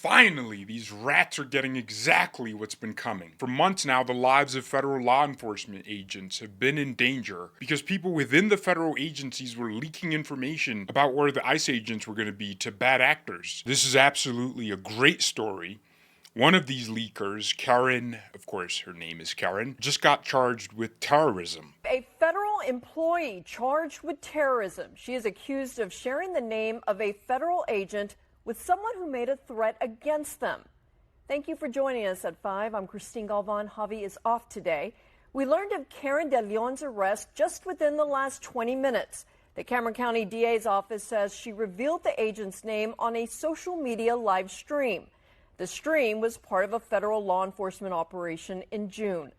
Finally, these rats are getting exactly what's been coming. For months now, the lives of federal law enforcement agents have been in danger because people within the federal agencies were leaking information about where the ICE agents were going to be to bad actors. This is absolutely a great story. One of these leakers, Karen, of course her name is Karen, just got charged with terrorism. A federal employee charged with terrorism. She is accused of sharing the name of a federal agent with someone who made a threat against them. Thank you for joining us at 5. I'm Christine Galvan. Javi is off today. We learned of Karen De Leon's arrest just within the last 20 minutes. The Cameron County DA's office says she revealed the agent's name on a social media live stream. The stream was part of a federal law enforcement operation in June.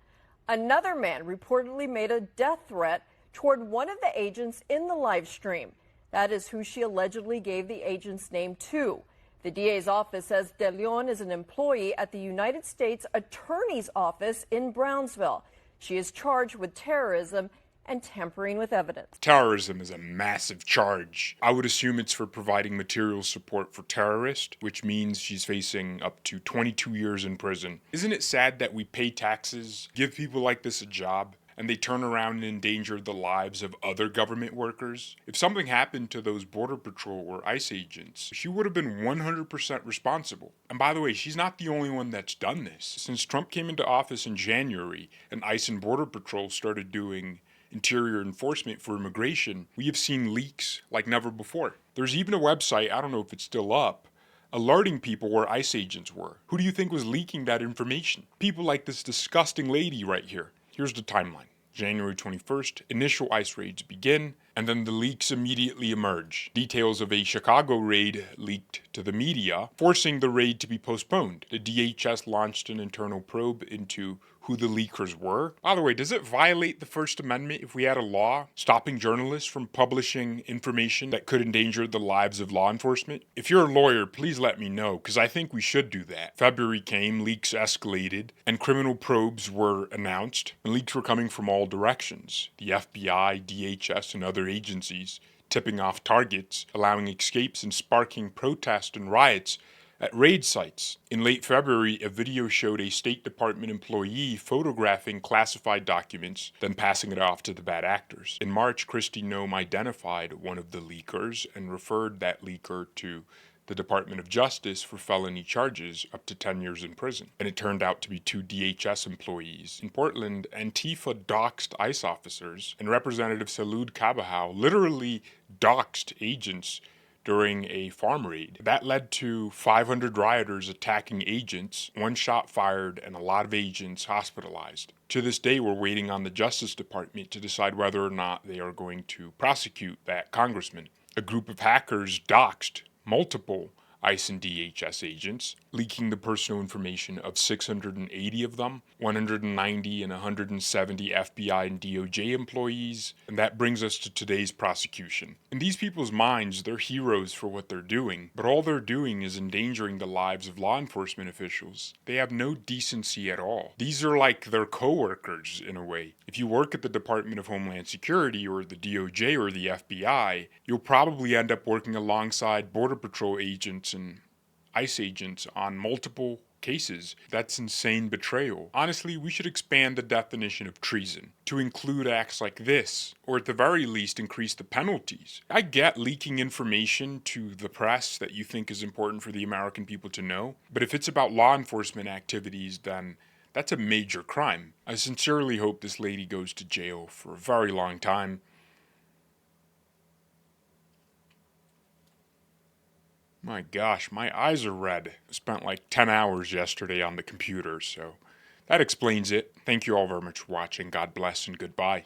Another man reportedly made a death threat toward one of the agents in the live stream. That is who she allegedly gave the agent's name to. The DA's office says De Leon is an employee at the United States Attorney's Office in Brownsville. She is charged with terrorism and tampering with evidence. Terrorism is a massive charge. I would assume it's for providing material support for terrorists, which means she's facing up to 22 years in prison. Isn't it sad that we pay taxes, give people like this a job, and they turn around and endanger the lives of other government workers? If something happened to those Border Patrol or ICE agents, she would have been 100% responsible. And by the way, she's not the only one that's done this. Since Trump came into office in January and ICE and Border Patrol started doing interior enforcement for immigration, we have seen leaks like never before. There's even a website, I don't know if it's still up, alerting people where ICE agents were. Who do you think was leaking that information? People like this disgusting lady right here. Here's the timeline. January 21st, initial ICE raids begin, and then the leaks immediately emerge. Details of a Chicago raid leaked to the media, forcing the raid to be postponed. The DHS launched an internal probe into who the leakers were. By the way, does it violate the First Amendment if we had a law stopping journalists from publishing information that could endanger the lives of law enforcement? If you're a lawyer, please let me know, because I think we should do that. February came, leaks escalated, and criminal probes were announced. And leaks were coming from all directions. The FBI, DHS, and other agencies tipping off targets, allowing escapes and sparking protests and riots at raid sites. In late February, a video showed a State Department employee photographing classified documents, then passing it off to the bad actors. In March, Kristi Noem identified one of the leakers and referred that leaker to the Department of Justice for felony charges up to 10 years in prison. And it turned out to be 2 DHS employees. In Portland, Antifa doxed ICE officers, and Representative Salud Cabajal literally doxed agents during a farm raid. That led to 500 rioters attacking agents, 1 shot fired, and a lot of agents hospitalized. To this day, we're waiting on the Justice Department to decide whether or not they are going to prosecute that congressman. A group of hackers doxed multiple ICE and DHS agents, leaking the personal information of 680 of them, 190 and 170 FBI and DOJ employees, and that brings us to today's prosecution. In these people's minds, they're heroes for what they're doing, but all they're doing is endangering the lives of law enforcement officials. They have no decency at all. These are like their co-workers in a way. If you work at the Department of Homeland Security or the DOJ or the FBI, you'll probably end up working alongside Border Patrol agents and ICE agents on multiple cases. That's insane betrayal. Honestly, we should expand the definition of treason to include acts like this, or at the very least increase the penalties. I get leaking information to the press that you think is important for the American people to know, but if it's about law enforcement activities, then that's a major crime. I sincerely hope this lady goes to jail for a very long time. My gosh, my eyes are red. I spent like 10 hours yesterday on the computer, so that explains it. Thank you all very much for watching. God bless and goodbye.